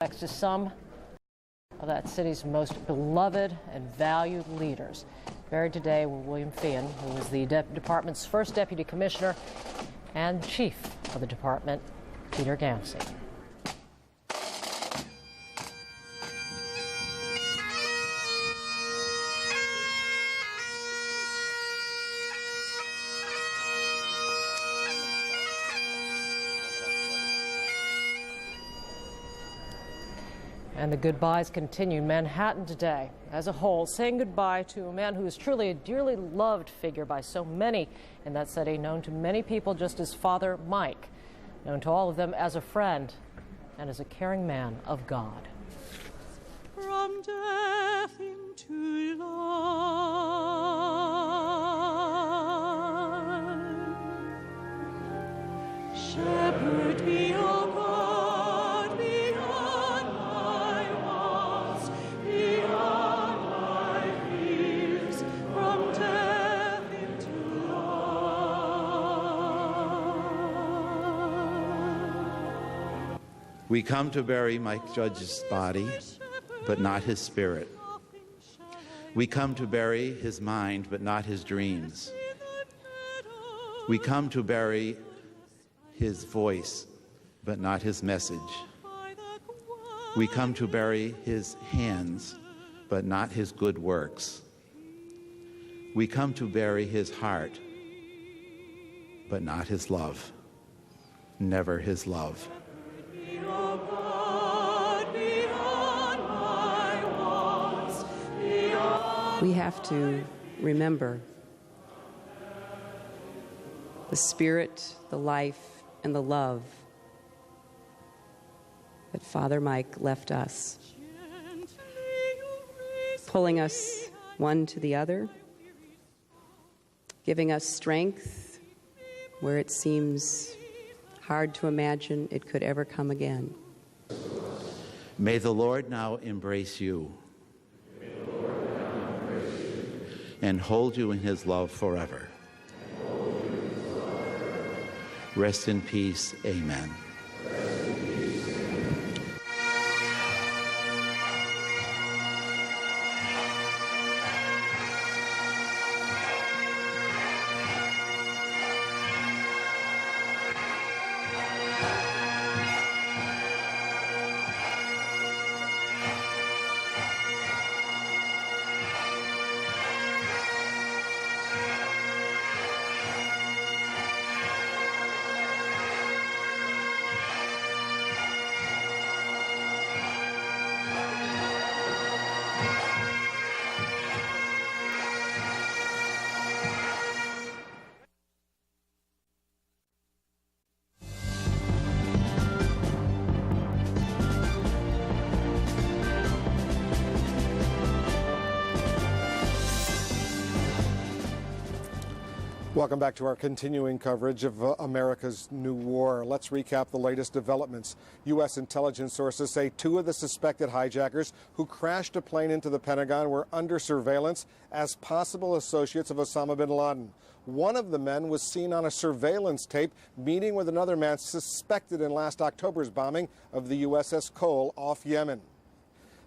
next to some of that city's most beloved and valued leaders. Buried today were William Feehan, who was the department's first deputy commissioner, and chief of the department, Peter Gamsey. And the goodbyes continue. Manhattan today, as a whole, saying goodbye to a man who is truly a dearly loved figure by so many in that city, known to many people just as Father Mike, known to all of them as a friend and as a caring man of God. From death into life, shepherd me, O God. We come to bury Mike Judge's body, but not his spirit. We come to bury his mind, but not his dreams. We come to bury his voice, but not his message. We come to bury his hands, but not his good works. We come to bury his heart, but not his love. Never his love. We have to remember the spirit, the life, and the love that Father Mike left us, pulling us one to the other, giving us strength where it seems hard to imagine it could ever come again. May the Lord now embrace you and hold you in his love forever. Rest in peace. Amen. Welcome back to our continuing coverage of America's new war. Let's recap the latest developments. U.S. intelligence sources say 2 of the suspected hijackers who crashed a plane into the Pentagon were under surveillance as possible associates of Osama bin Laden. One of the men was seen on a surveillance tape meeting with another man suspected in last October's bombing of the USS Cole off Yemen.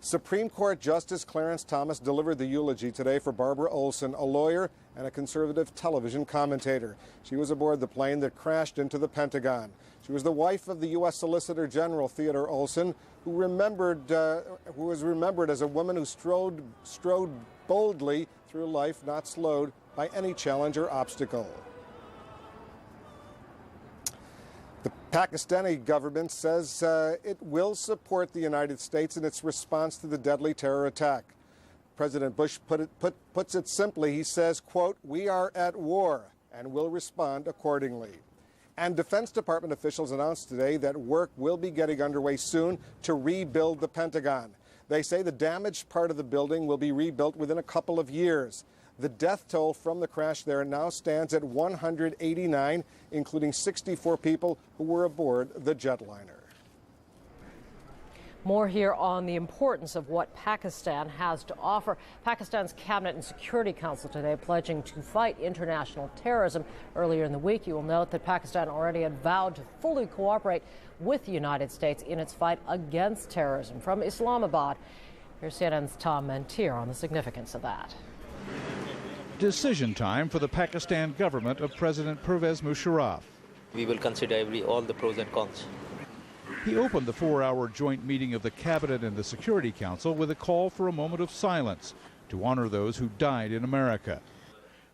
Supreme Court Justice Clarence Thomas delivered the eulogy today for Barbara Olson, a lawyer and a conservative television commentator. She was aboard the plane that crashed into the Pentagon. She was the wife of the U.S. Solicitor General Theodore Olson, who was remembered as a woman who strode boldly through life, not slowed by any challenge or obstacle. The Pakistani government says it will support the United States in its response to the deadly terror attack. President Bush puts it simply. He says, quote, "We are at war and will respond accordingly." And Defense Department officials announced today that work will be getting underway soon to rebuild the Pentagon. They say the damaged part of the building will be rebuilt within a couple of years. The death toll from the crash there now stands at 189, including 64 people who were aboard the jetliner. More here on the importance of what Pakistan has to offer. Pakistan's Cabinet and Security Council today pledging to fight international terrorism. Earlier in the week, you will note that Pakistan already had vowed to fully cooperate with the United States in its fight against terrorism. From Islamabad, here's CNN's Tom Mantir on the significance of that. Decision time for the Pakistan government of President Pervez Musharraf. We will consider all the pros and cons. He opened the 4-hour joint meeting of the Cabinet and the Security Council with a call for a moment of silence to honor those who died in America.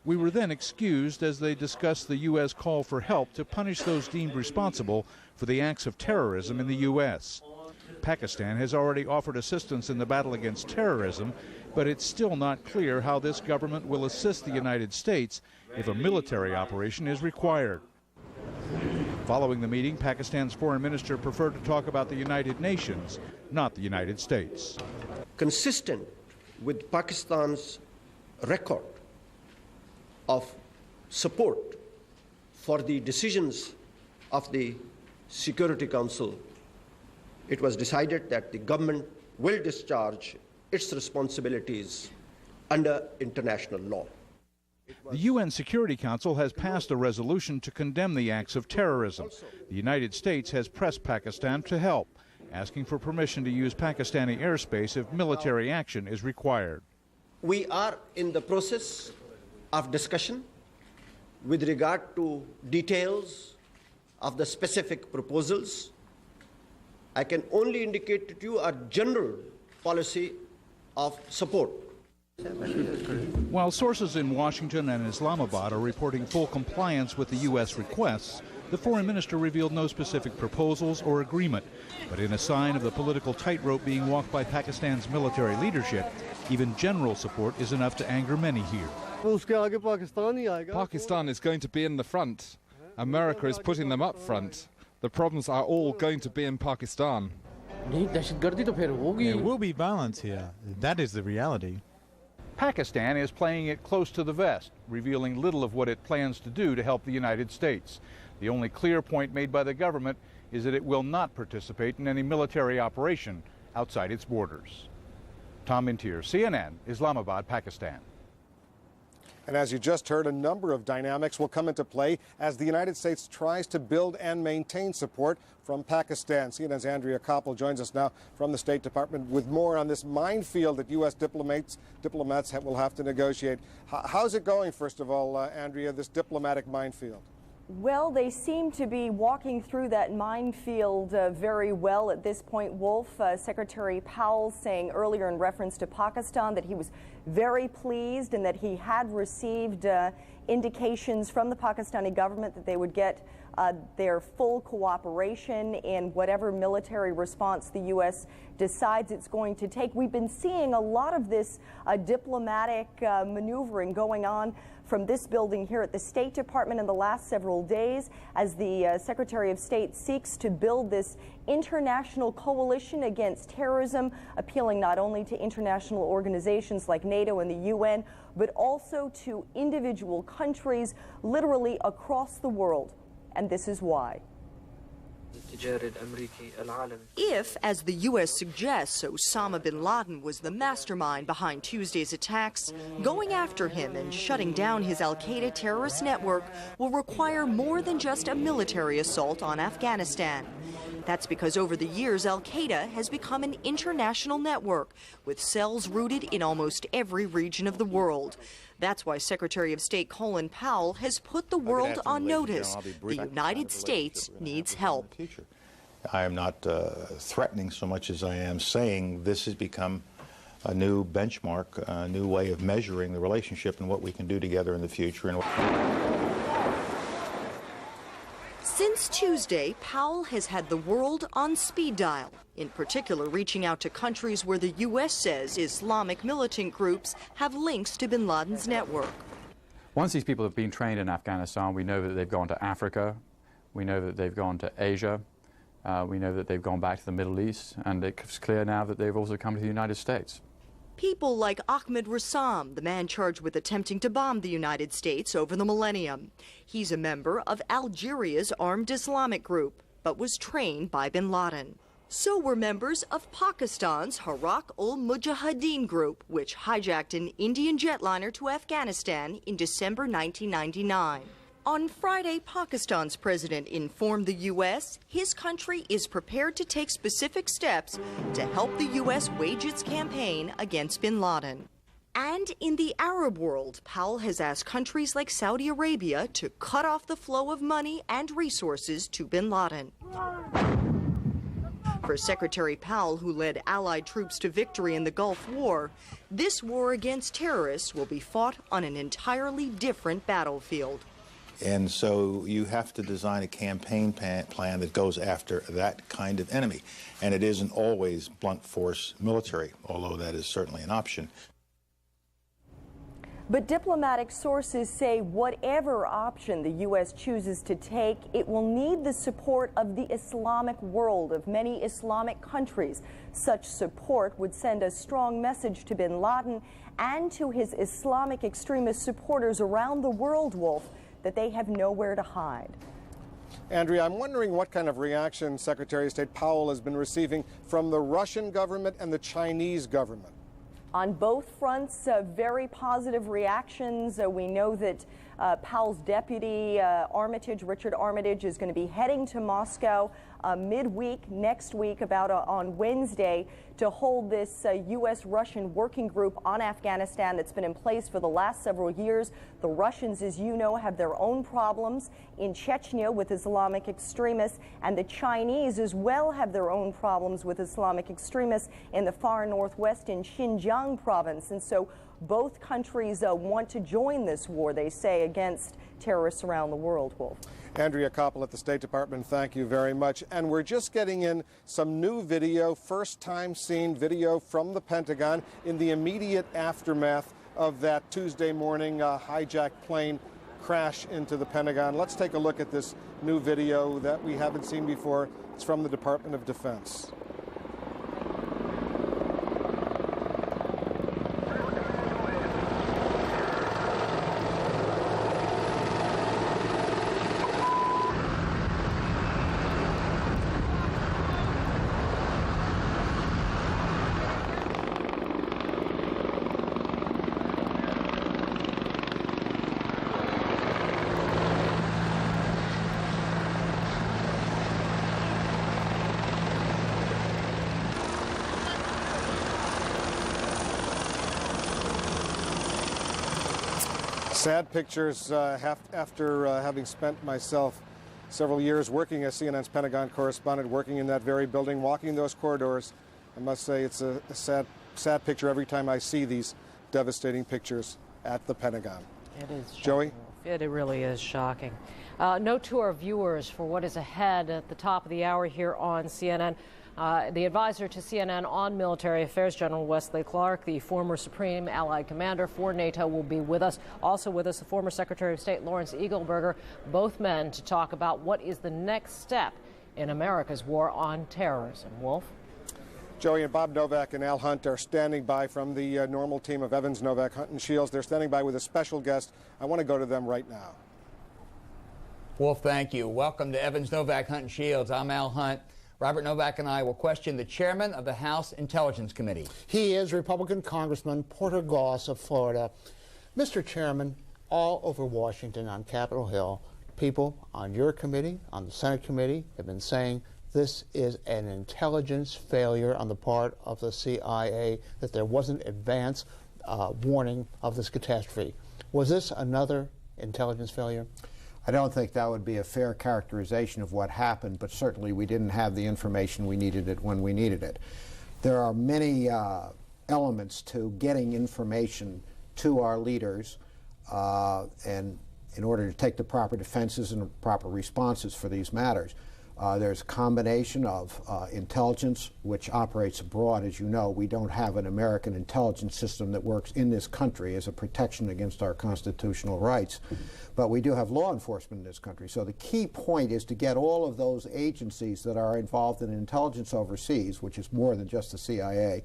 We were then excused as they discussed the U.S. call for help to punish those deemed responsible for the acts of terrorism in the U.S. Pakistan has already offered assistance in the battle against terrorism, but it's still not clear how this government will assist the United States if a military operation is required. Following the meeting, Pakistan's foreign minister preferred to talk about the United Nations, not the United States. Consistent with Pakistan's record of support for the decisions of the Security Council, it was decided that the government will discharge its responsibilities under international law. The UN Security Council has passed a resolution to condemn the acts of terrorism. The United States has pressed Pakistan to help, asking for permission to use Pakistani airspace if military action is required. We are in the process of discussion with regard to details of the specific proposals. I can only indicate to you a general policy of support. While sources in Washington and Islamabad are reporting full compliance with the U.S. requests, the foreign minister revealed no specific proposals or agreement. But in a sign of the political tightrope being walked by Pakistan's military leadership, even general support is enough to anger many here. Pakistan is going to be in the front. America is putting them up front. The problems are all going to be in Pakistan. There will be violence here. That is the reality. Pakistan is playing it close to the vest, revealing little of what it plans to do to help the United States. The only clear point made by the government is that it will not participate in any military operation outside its borders. Tom Mantir, CNN, Islamabad, Pakistan. And as you just heard, a number of dynamics will come into play as the United States tries to build and maintain support from Pakistan. CNN's Andrea Koppel joins us now from the State Department with more on this minefield that U.S. diplomats will have to negotiate. How's it going, first of all, Andrea, this diplomatic minefield? Well, they seem to be walking through that minefield very well at this point, Wolf. Secretary Powell saying earlier in reference to Pakistan that he was very pleased and that he had received indications from the Pakistani government that they would get their full cooperation in whatever military response the U.S. decides it's going to take. We've been seeing a lot of this diplomatic maneuvering going on from this building here at the State Department in the last several days as the Secretary of State seeks to build this international coalition against terrorism, appealing not only to international organizations like NATO and the UN, but also to individual countries literally across the world. And this is why. If, as the U.S. suggests, Osama bin Laden was the mastermind behind Tuesday's attacks, going after him and shutting down his al-Qaeda terrorist network will require more than just a military assault on Afghanistan. That's because over the years, al-Qaeda has become an international network with cells rooted in almost every region of the world. That's why Secretary of State Colin Powell has put the world on notice. The United States needs help. I am not threatening so much as I am saying this has become a new benchmark, a new way of measuring the relationship and what we can do together in the future. Since Tuesday, Powell has had the world on speed dial, in particular reaching out to countries where the U.S. says Islamic militant groups have links to bin Laden's network. Once these people have been trained in Afghanistan, we know that they've gone to Africa, we know that they've gone to Asia, we know that they've gone back to the Middle East, and it's clear now that they've also come to the United States. People like Ahmed Rassam, the man charged with attempting to bomb the United States over the millennium. He's a member of Algeria's armed Islamic group, but was trained by bin Laden. So were members of Pakistan's Harak-ul-Mujahideen group, which hijacked an Indian jetliner to Afghanistan in December 1999. On Friday, Pakistan's president informed the U.S. his country is prepared to take specific steps to help the U.S. wage its campaign against bin Laden. And in the Arab world, Powell has asked countries like Saudi Arabia to cut off the flow of money and resources to bin Laden. For Secretary Powell, who led Allied troops to victory in the Gulf War, this war against terrorists will be fought on an entirely different battlefield. And so you have to design a campaign plan that goes after that kind of enemy. And it isn't always blunt force military, although that is certainly an option. But diplomatic sources say whatever option the U.S. chooses to take, it will need the support of the Islamic world, of many Islamic countries. Such support would send a strong message to bin Laden and to his Islamic extremist supporters around the world, Wolf, that they have nowhere to hide. Andrea, I'm wondering what kind of reaction Secretary of State Powell has been receiving from the Russian government and the Chinese government. On both fronts, very positive reactions. We know that Powell's deputy, Richard Armitage, is going to be heading to Moscow midweek next week, on Wednesday, to hold this U.S.-Russian working group on Afghanistan that's been in place for the last several years. The Russians, as you know, have their own problems in Chechnya with Islamic extremists, and the Chinese as well have their own problems with Islamic extremists in the far northwest in Xinjiang province. And so both countries want to join this war, they say, against terrorists around the world, Wolf. Andrea Koppel at the State Department, thank you very much. And we're just getting in some new video, first-time seen video from the Pentagon in the immediate aftermath of that Tuesday morning hijacked plane crash into the Pentagon. Let's take a look at this new video that we haven't seen before. It's from the Department of Defense. Sad pictures after having spent myself several years working as CNN's Pentagon correspondent, working in that very building, walking those corridors. I must say it's a sad picture every time I see these devastating pictures at the Pentagon. It is shocking. Joey? It really is shocking. Note to our viewers for what is ahead at the top of the hour here on CNN. The advisor to CNN on military affairs, General Wesley Clark, the former Supreme Allied Commander for NATO, will be with us. Also with us, the former Secretary of State Lawrence Eagleburger, both men to talk about what is the next step in America's war on terrorism. Wolf? Joey and Bob Novak and Al Hunt are standing by from the normal team of Evans, Novak, Hunt, and Shields. They're standing by with a special guest. I want to go to them right now. Wolf, thank you. Welcome to Evans, Novak, Hunt, and Shields. I'm Al Hunt. Robert Novak and I will question the chairman of the House Intelligence Committee. He is Republican Congressman Porter Goss of Florida. Mr. Chairman, all over Washington on Capitol Hill, people on your committee, on the Senate committee, have been saying this is an intelligence failure on the part of the CIA, that there wasn't advance warning of this catastrophe. Was this another intelligence failure? I don't think that would be a fair characterization of what happened, but certainly we didn't have the information we needed it when we needed it. There are many elements to getting information to our leaders and in order to take the proper defenses and proper responses for these matters. There's a combination of intelligence, which operates abroad. As you know, we don't have an American intelligence system that works in this country as a protection against our constitutional rights. But we do have law enforcement in this country. So the key point is to get all of those agencies that are involved in intelligence overseas, which is more than just the CIA,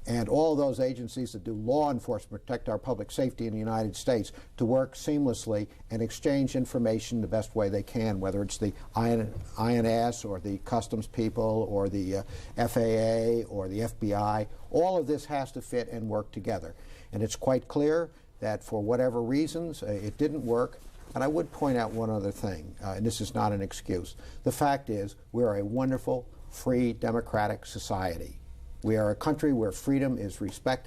and all those agencies that do law enforcement, protect our public safety in the United States, to work seamlessly and exchange information the best way they can, whether it's the INS or the Customs people or the FAA or the FBI. All of this has to fit and work together. And it's quite clear that for whatever reasons it didn't work. And I would point out one other thing, and this is not an excuse. The fact is, we're a wonderful, free, democratic society. We are a country where freedom is respected.